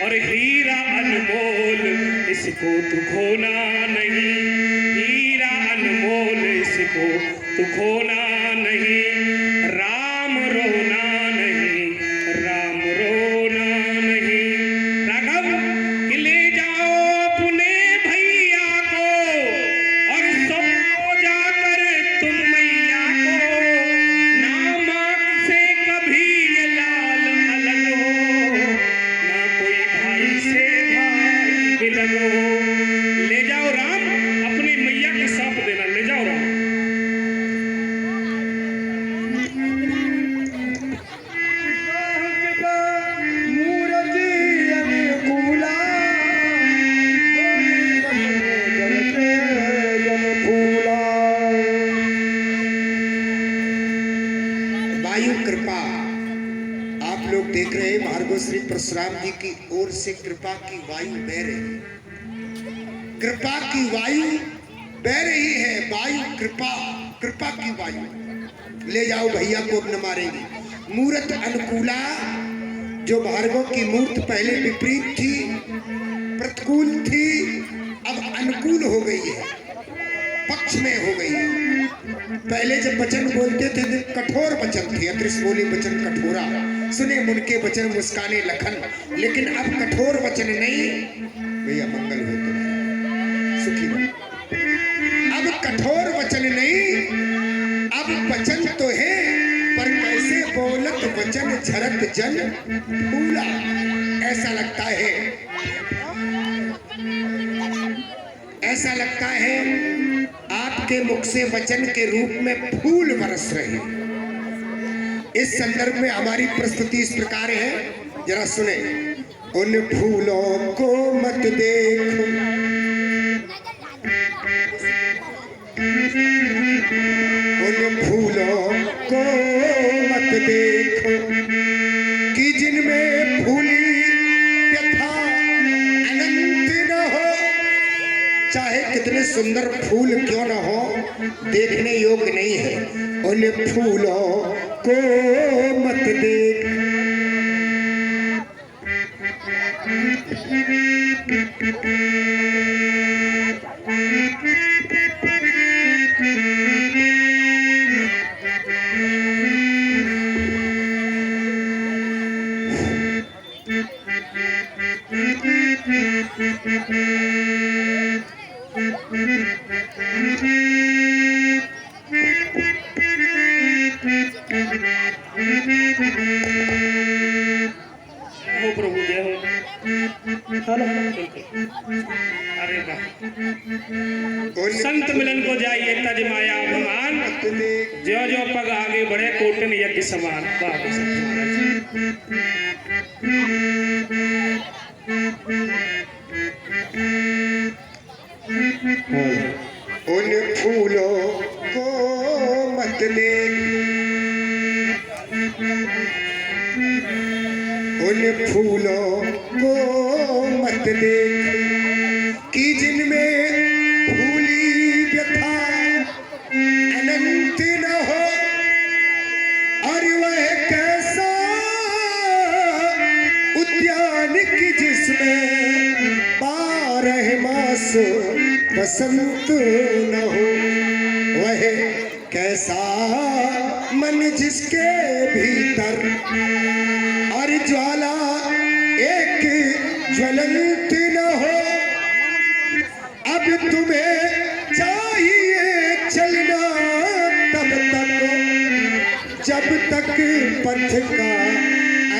और हीरा अनमोल इसको तू खोना नहीं, हीरा अनमोल इसको तू खोना नहीं। राम रोना नहीं, राम रोना नहीं। राघव, कि ले जाओ अपने भैया को और सो जाकर तुम मैया को, ना माँ से कभी ये लाल अलग हो, ना कोई भाई से भाई बिलग हो। ले जाओ राम, अपनी मैया के सौंप देना, ले जाओ राम। वायु कृपा, आप लोग देख रहे हैं भार्गव श्री परशुराम जी की ओर से कृपा की वायु बह रही है, कृपा की वायु बह रही है। वायु कृपा, कृपा की वायु। ले जाओ भैया को, अब न मारेंगे। मूर्त अनुकूला, जो भार्गव की मूर्त पहले विपरीत थी, प्रतिकूल थी, अब अनुकूल हो गई है, पक्ष में हो गई है। पहले जब वचन बोलते थे तो कठोर वचन थे, अदृश्य बोले वचन कठोरा, सुने मुनके वचन मुस्काने लखन। लेकिन अब कठोर वचन नहीं, भैया मंगल हो तुम्हारा, सुखी रहो। अब कठोर वचन नहीं, अब वचन तो है, पर कैसे बोलत वचन झरत जन फूला। ऐसा लगता है, ऐसा लगता है आपके मुख से वचन के रूप में फूल बरस रहे हैं। इस संदर्भ में हमारी प्रस्तुति इस प्रकार है, जरा सुने। उन फूलों को मत देखो, उन फूलों को मत देखो कि जिनमें फूली व्यथा अनंत न हो। चाहे कितने सुंदर फूल क्यों न हो, देखने योग्य नहीं है। उन फूलों को मत देख। हो प्रभु, जय हो। अरे वाह, संत मिलन को जाइए तज माया अभिमान, जो जो पग आगे बढ़े कोटन यज्ञ समान। वाह उन फूलों को मत देख, उन फूलों को मत देख कि जिनमें फूली व्यथा अनंत न हो। और वह कैसा उद्यान की जिसमें 12 मास बसंत न हो। वह कैसा मन जिसके भीतर और ज्वाला एक ज्वलंत न हो। अब तुम्हें चाहिए चलना तब तक जब तक पथ का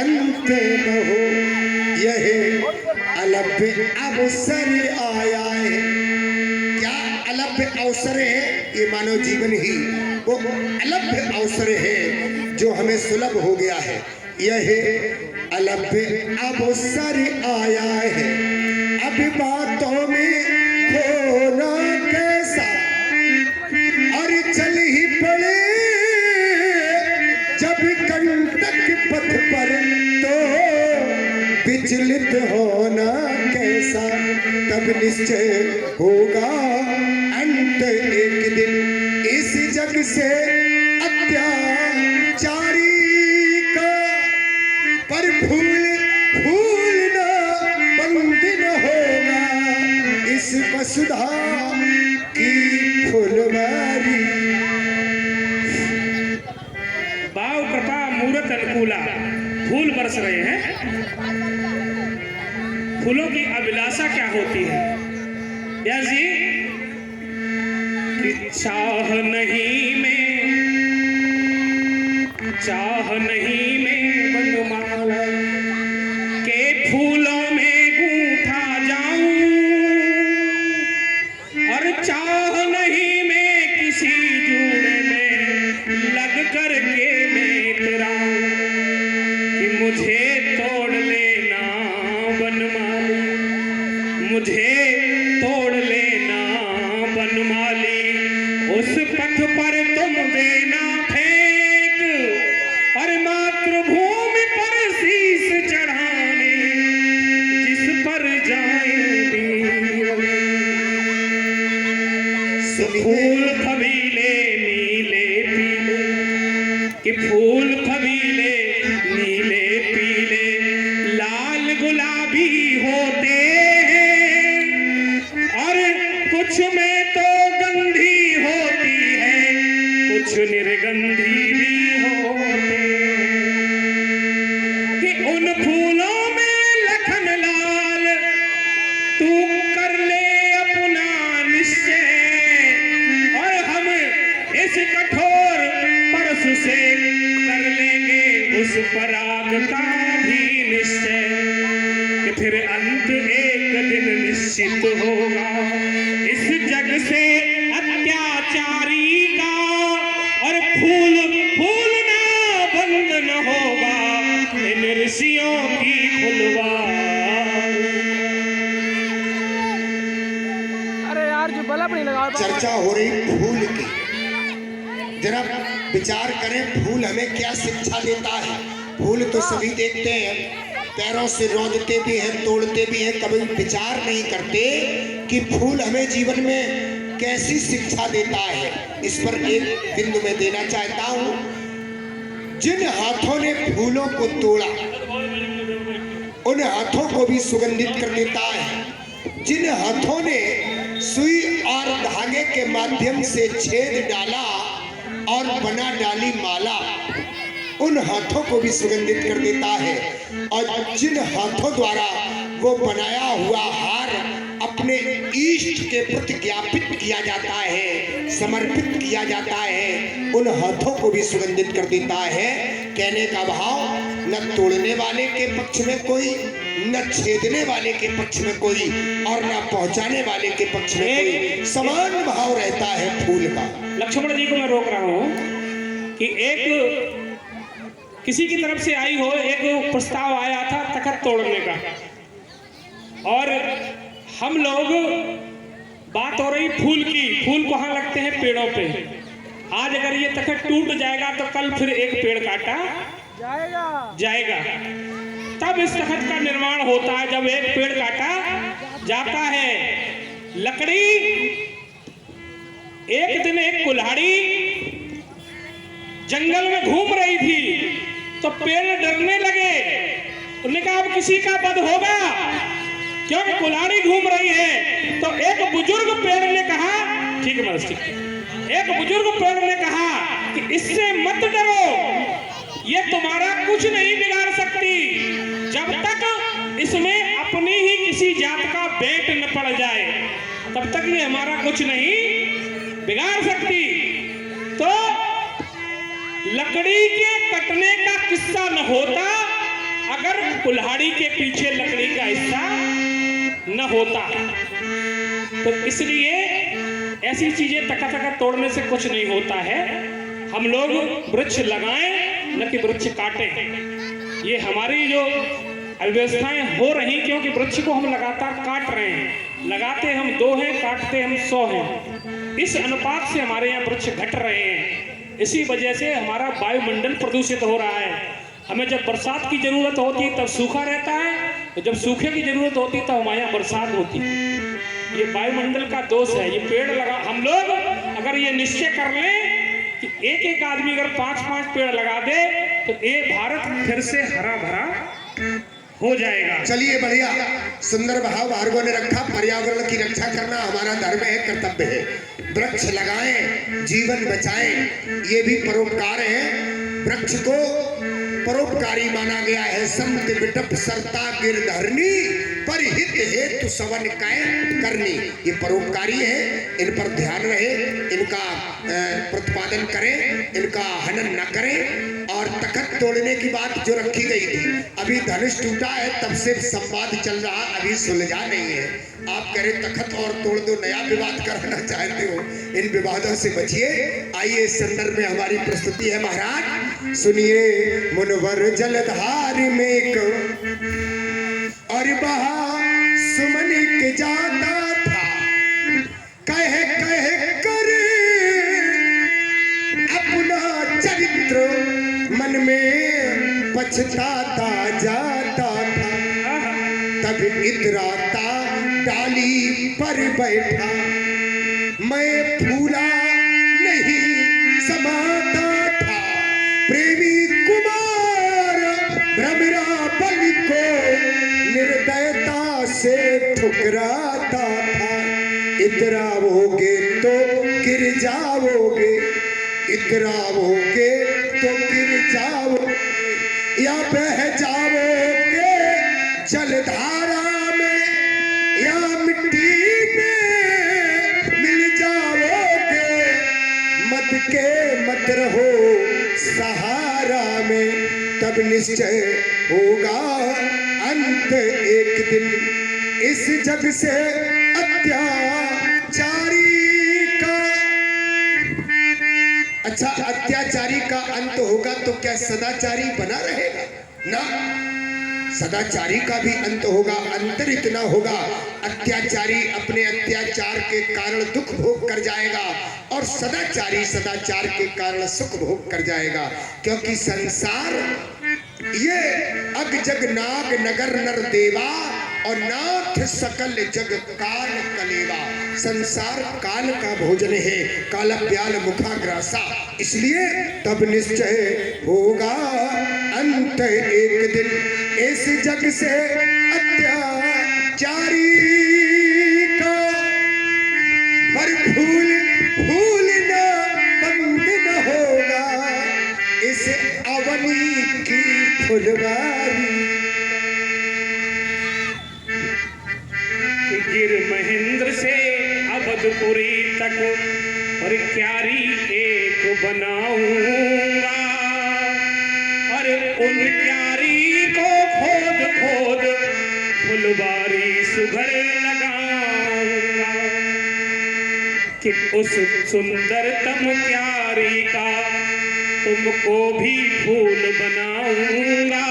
अंत न हो। यह अलभ्य अवसर आया है। क्या अलभ्य अवसर है? ये मानव जीवन ही वो अलभ्य अवसर है जो हमें सुलभ हो गया है। यह अलभ्य अवसर आया है। अब बातों में खोना कैसा और चल ही पड़े जब कंटक पथ पर तो विचलित होना कैसा। तब निश्चय होगा अंत एक दिन इस जग से अत्याचारी का। पर फूल फूल न बंद न होगा इस वसुधा की फुलवारी। भाव कृपा मूरत अनुकूला, फूल बरस रहे हैं। फूलों की अभिलाषा क्या होती है व्यास जी? कि चाह नहीं में बनमाला के फूलों में गूंथा जाऊं, और चाह नहीं में किसी जूड़ में लग कर के मैं इतराऊं। कि मुझे तोड़ लेना बनमाली, मुझे तोड़ लेना बनमाली, उस पथ पर तुम देना फेंक, और मातृभूमि पर शीश चढ़ाने जिस पर जाएंगी। फूल फबीले नीले पीले, कि फूल फबीले नीले पीले लाल गुलाबी होते हैं, और कुछ में तो गंधी होती है, कुछ निर्गंधी भी होते हैं। कि उन फूलों में लखन लाल तू कर ले अपना निश्चय, और हम इस कठोर परस से कर लेंगे उस पराग का भी निश्चय। कि फिर अंत एक दिन निश्चित होगा इस जग से अत्याचारी का, और फूल फूल ना बंद न होगा इन ऋषियों की फुलवार। अरे यार जो बल्ब नहीं लगा चर्चा हो रही फूल की। जरा विचार करें फूल हमें क्या शिक्षा देता है। फूल तो सभी देखते हैं, पैरों से रौंदते भी हैं, तोड़ते भी हैं, कभी विचार नहीं करते कि फूल हमें जीवन में कैसी शिक्षा देता है। इस पर एक बिंदु में देना चाहता हूं। जिन हाथों ने फूलों को तोड़ा उन हाथों को भी सुगंधित कर देता है। जिन हाथों ने सुई और धागे के माध्यम से छेद डाला और बना डाली माला, उन हाथों को भी सुगंधित कर देता है। और जिन हाथों द्वारा वो बनाया हुआ हार अपने इष्ट के प्रति ज्ञापित किया जाता है, समर्पित किया जाता है, उन हाथों को भी सुगंधित कर देता है। कहने का भाव न तोड़ने वाले के पक्ष में कोई, न छेदने वाले के पक्ष में कोई, और न पहुंचाने वाले के पक्ष में कोई, समान भाव रहता है फूल का। लक्ष्मण जी को मैं रोक रहा हूं कि एक किसी की तरफ से आई हो, एक प्रस्ताव आया था तखत तोड़ने का, और हम लोग बात हो रही फूल की। फूल कहाँ लगते हैं? पेड़ों पे। आज अगर ये तखत टूट जाएगा तो कल फिर एक पेड़ काटा जाएगा। तब इस तखत का निर्माण होता है जब एक पेड़ काटा जाता है। लकड़ी, एक दिन एक कुल्हाड़ी जंगल में घूम रही थी तो पेड़ डरने लगे। उन्होंने कहा अब किसी का वध होगा, क्योंकि कुल्हाड़ी घूम रही है। तो एक बुजुर्ग पेड़ ने कहा ठीक है महाराज, ठीक एक बुजुर्ग पेड़ ने कहा कि इससे मत डरो, ये तुम्हारा कुछ नहीं बिगाड़ सकती जब तक इसमें अपनी ही किसी जात का बेट न पड़ जाए, तब तक ये हमारा कुछ नहीं बिगाड़ सकती। तो लकड़ी के कटने का किस्सा न होता अगर कुल्हाड़ी के पीछे लकड़ी का हिस्सा न होता। तो इसलिए ऐसी चीजें तका तका तोड़ने से कुछ नहीं होता है। हम लोग वृक्ष लगाएं न कि वृक्ष काटें। ये हमारी जो अव्यवस्थाएं हो रही क्योंकि वृक्ष को हम लगातार काट रहे हैं। लगाते हम 2 हैं, काटते हम 100 हैं। इस अनुपात से हमारे यहाँ वृक्ष घट रहे हैं। इसी वजह से हमारा वायुमंडल प्रदूषित हो रहा है। हमें जब बरसात की जरूरत होती है तब सूखा रहता है, तो जब सूखे की जरूरत होती है तब हमारे यहाँ बरसात होती है। ये वायुमंडल का दोष है। ये पेड़ लगा, हम लोग अगर ये निश्चय कर लें कि एक एक आदमी अगर 5-5 पेड़ लगा दे तो ये भारत फिर से हरा भरा हो जाएगा। चलिए बढ़िया, सुंदर भाव भार्गव ने रखा। पर्यावरण की रक्षा करना हमारा धर्म है, कर्तव्य है। वृक्ष लगाएं, जीवन बचाएं, ये भी परोपकार है। वृक्ष को परोपकारी माना गया है। संत बिटप सरता गिरधरनी पर हित हेतु सवन कै करनी। ये परोपकारी है, इन पर ध्यान रहे, इनका प्रतिपादन करें, इनका हनन न करें। और तखत तोड़ने की बात जो रखी गई थी, अभी धनुष टूटा है तब से संवाद चल रहा, अभी सुलझा नहीं है। आप कह रहे तखत और तोड़ दो, नया विवाद कराना चाहते हो, इन विवादों से बचिए। आइए इस संदर्भ में हमारी प्रस्तुति है महाराज, सुनिए। मुनवर जलधार में और बहा सुमन के जाता था, कह कह कर अपना चरित्र मन में पछताता जाता था। तब इतराता डाली पर बैठा, मैं फूला नहीं समाता था। प्रेमी कुमार भ्रमरा बल को निर्दयता से ठुकराता था। इतराओगे तो गिर जाओगे, इतराओगे तो गिर जाओगे, या बह जाओगे जलधारा में, या मिट्टी में मिल जाओगे। मत के मत रहो सहारा में, तब निश्चय होगा अंत एक दिन इस जग से अत्याचारी का। अच्छा, अत्याचारी का अंत होगा तो क्या सदाचारी बना रहेगा? ना, सदाचारी का भी अंत होगा। अंतर इतना होगा, अत्याचारी अपने अत्याचार के कारण दुख भोग कर जाएगा और सदाचारी सदाचार के कारण सुख भोग कर जाएगा। क्योंकि संसार ये अग जग नाग नगर नर देवा और नाथ सकल जग काल कलेवा। संसार काल का भोजन है, काला ब्याल मुखाग्रासा। इसलिए तब निश्चय होगा अंत एक दिन इस जग से अत्याचारी का। पर फूल फूल न बंद न होगा इस अवनी की फुलवारी। गिर महेंद्र से अवधपुरी तक और क्यारी एक बनाऊंगा, और उन क्यारी को खोद खोद फुलवारी सुघर लगाऊंगा। कि उस सुंदरतम क्यारी का तुमको भी फूल बनाऊंगा,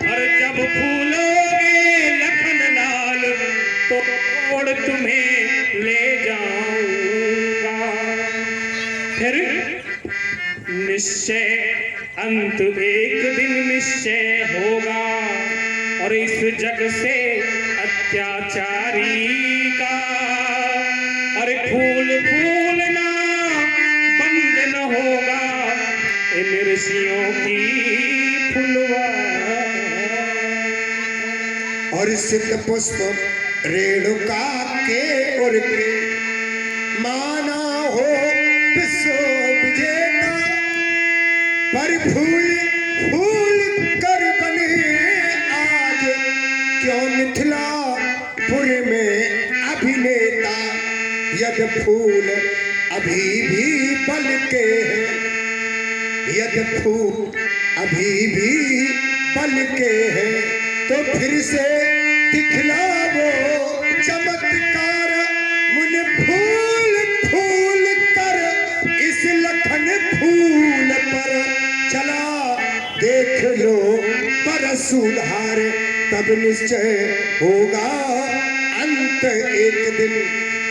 और जब फूलोगे लखन लाल तो तोड़ तुम्हें ले जाऊंगा। फिर निश्चय अंत एक दिन निश्चय होगा, और इस जग से अत्याचारी का। अरे फूल फूलना बंद न होगा इन ऋषियों की फुलवारी। और सिद्ध पुष्प रेणुका के उर के माना हो पर फूल फूल कर बने आज क्यों मिथिलापुर में अभिनेता। यद फूल अभी भी बल के हैं, यद फूल अभी भी बल के हैं, तो फिर से दिखलाओ चमत्कार। मुन फूल फूल कर इस लखन फूल पर चला देख लो पर सुधार। तब निश्चय होगा अंत एक दिन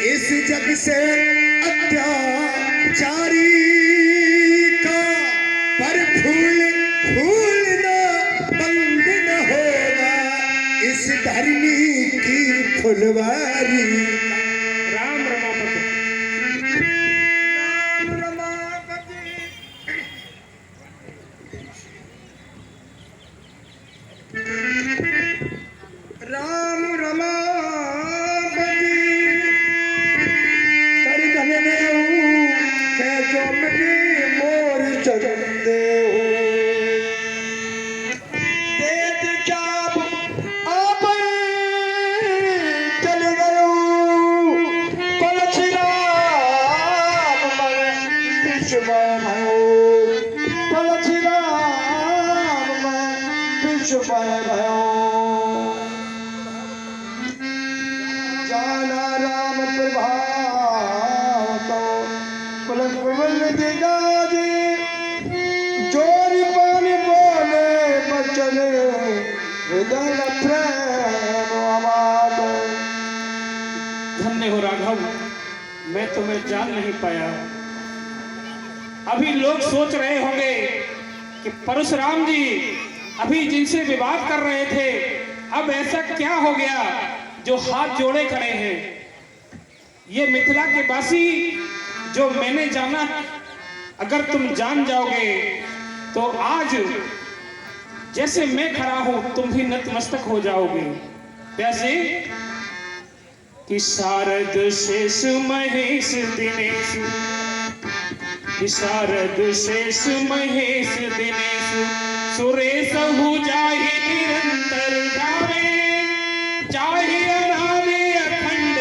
इस जग से अत्याचारी का। पर फूल फूल न बंद न होगा इस धरनी की फुलवारी का। राम रमापति। राम रमापति। राम रमापति कर धन देऊ कै जो मगे मोर चरण देऊ। देत चाप आप चल गयो पलछ राम मन विश्व भयो। पलछ राम मन विश्व भयो। जाना राम प्रभाव तो पुलक प्रबल दिगाजे। जोरी पानी बोले बचन हृदय प्रेम आवाज। धन्य हो राघव, मैं तुम्हें जान नहीं पाया। अभी लोग सोच रहे होंगे कि परशुराम जी अभी जिनसे विवाद कर रहे थे, अब ऐसा क्या हो गया जो हाथ जोड़े खड़े हैं। ये मिथिला के वासी जो मैंने जाना, अगर तुम जान जाओगे तो आज जैसे मैं खड़ा हूं तुम भी नतमस्तक हो जाओगे। कैसे कि शारद शेष महेश दिनेश, कि शारद शेष महेश दिनेश सुरेश हु जाहि निरंतर गावे। चाहे अनादि अखंड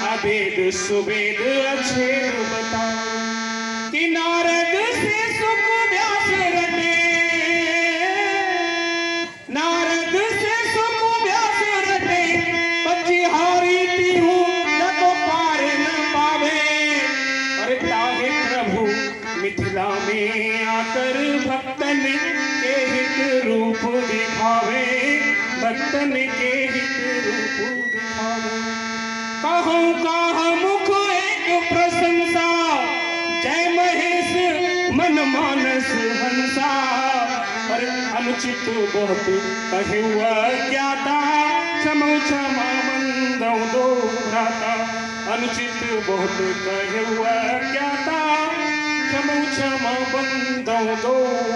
अभेद सुवेद अछेद बता। कि नारद से सुख व्यास रटे, नारद से सुख व्यास रटे। पचिहारी तिहु जग पार न पावे। और ताहे प्रभु मिथिला में आकर भक्तन के हित रूप दिखावे। भक्तन के हित रूप दिखावे। कहूँ कहा मुख एक प्रशंसा, जय महेश मन मानस हंसा। पर अनुचित बहुत कहे ज्ञाता, क्षमो क्षमा मंदौ दो भ्राता। अनुचित बहुत कहे ज्ञाता, क्षमो क्षमा बंदौ दो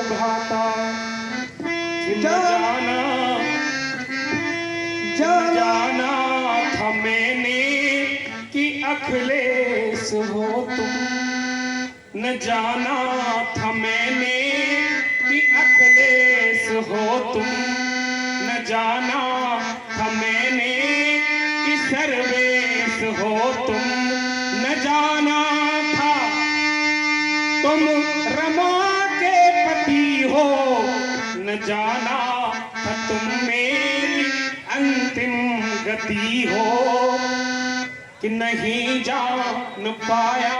भ्राता। जाना था मैंने कि अखिलेश हो तुम, न जाना था मैंने कि अखिलेश हो तुम। न जाना था मैंने कि सर्वेश हो तुम। न जाना था तुम रमा के पति हो। न जाना था तुम मेरी अंतिम गति हो। कि नहीं जान पाया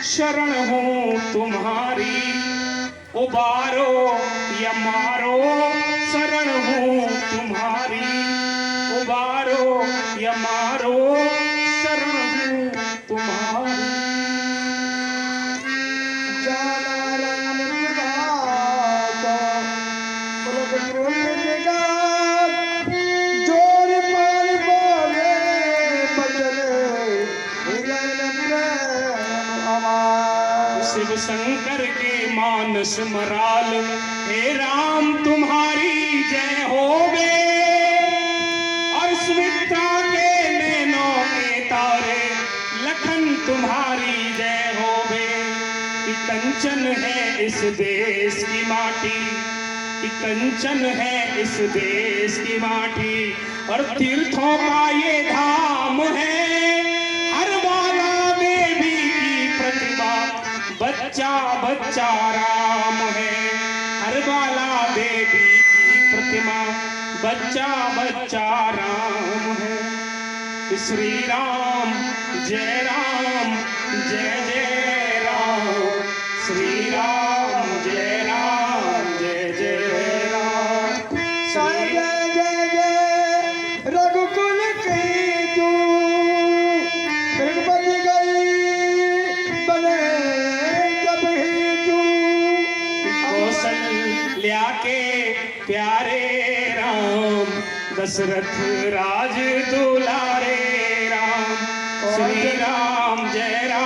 शरण हूँ तुम्हारी। उबारो या मारो शरण हूँ तुम्हारी। उबारो या मारो शरण हूँ तुम्हारी। जाना राम प्रभात पुलक प्रबल दिगाज। जोरी पानी बोले बचन हृदय प्रेम आवाज। शिव शंकर के मानस मराल, हे राम तुम्हारी जय होवे। और सुमित्रा के नैनों के तारे, लखन तुम्हारी जय होवे। कि कंचन है इस देश की माटी, कि कंचन है इस देश की माटी, और तीर्थों का ये धाम है। हर बाला देवी की प्रतिमा, बच्चा बच्चा राम है। हर बाला देवी की प्रतिमा, बच्चा बच्चा राम है। श्री राम जय राम, जय जय राम। श्री राम जय राम, जय जय राम। श्री जय जय जय रघुकुल की तू, बज गई बने जब ही तू। कौशल्या के प्यारे राम, दशरथ राज दुलारे राम। श्री राम जय राम।